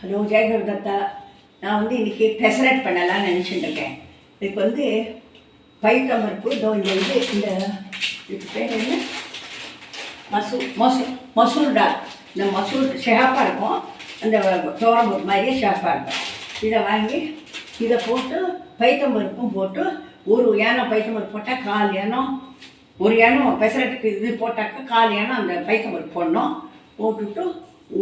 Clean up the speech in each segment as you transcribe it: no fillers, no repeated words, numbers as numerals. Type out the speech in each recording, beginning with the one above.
Hello Jayaguru Datta. நான் இன்றைக்கி பெசரட் பண்ணலான்னு நினச்சிட்டு இருக்கேன். இதுக்கு பைத்தம்பருப்பு இந்த இதுக்கு பேர் என்ன, மசூர் டால். இந்த மசூர் ஷேப்பாக இருக்கும், அந்த தோரம்பருப்பு மாதிரியே ஷேப்பாக இருக்கும். இதை வாங்கி இதை போட்டு பைத்தம்பருப்பும் போட்டு ஒரு ஏனம் பைத்தம்பருப்பு போட்டால் 1/4 ஏனம், ஒரு ஏனம் பெசரட்டுக்கு இது போட்டாக்கா 1/4 ஏனம் அந்த பைத்தம்பருப்பு போடணும். போட்டுவிட்டு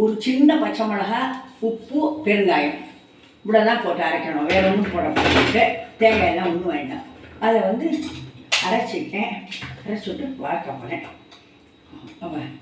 ஒரு சின்ன பச்சை மிளகா, உப்பு, பெருங்காயம் இப்படி தான் போட்டு அரைக்கணும். வேறு ஒன்றும் போட போட்டு தேங்காயெல்லாம் ஒன்றும் வேண்டாம். அதை அரைச்சிட்டேன். அரைச்சிட்டு வளர்க்க போனேன். அவன்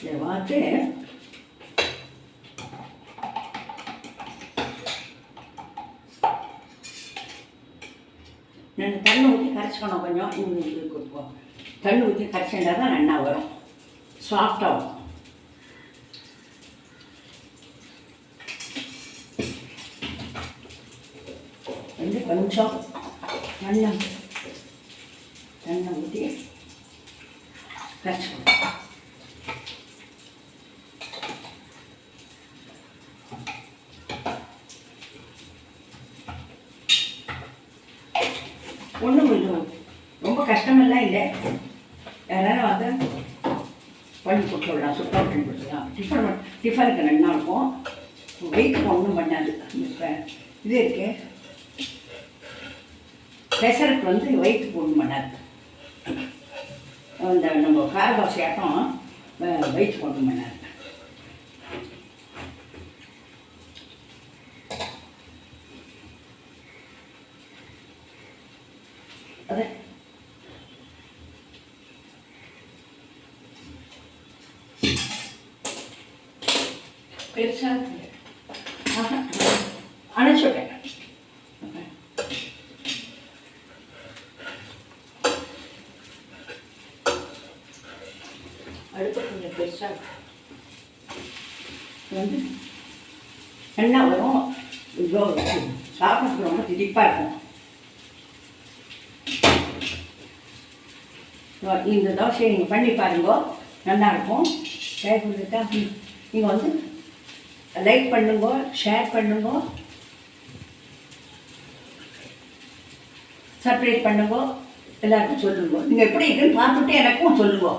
இதை பார்த்து நான் தண்ணி ஊற்றி கரைச்சிக்கணும். கொஞ்சம் கொடுப்போம். தண்ணி ஊற்றி கரைச்சிட்டா தான் நல்லா வரும், சாஃப்டாக வரும். கொஞ்சம் தண்ணி ஊற்றி கரைச்சிக்கணும். ஒன்றும் இல்லை, ரொம்ப கஷ்டமெல்லாம் இல்லை. யாராலும் பண்ணி கொடுத்துடலாம், சுத்தம் பண்ணி கொடுத்துடலாம். டிஃபனுக்கு நல்லா இருக்கும், வெயிட்டுக்கு ஒன்றும் பண்ணாது. இப்போ இது இருக்கு பெசருக்கு வெயிட்டுக்கு ஒன்றும் பண்ணாது. இந்த நம்ம காரதோசை ஆட்டம் வெயிட்டுக்கு ஒன்றும் பண்ணாது. அது பெருசாக அணைச்சுட்டேன். அடுப்பு கொஞ்சம் பெருசாக எண்ணெய் வரும். சாப்பிட்றதுக்கு ரொம்ப திதிப்பாக இருக்கும். இந்த தோசையை நீங்கள் பண்ணி பாருங்க, நல்லாயிருக்கும். கேட்குறதுக்கா நீங்கள் லைக் பண்ணுங்க, ஷேர் பண்ணுங்க, சப்ஸ்கிரைப் பண்ணுங்க, எல்லாருக்கும் சொல்லுங்க. நீங்கள் எப்படி இருக்குன்னு பார்த்துட்டு எனக்கும் சொல்லுங்க.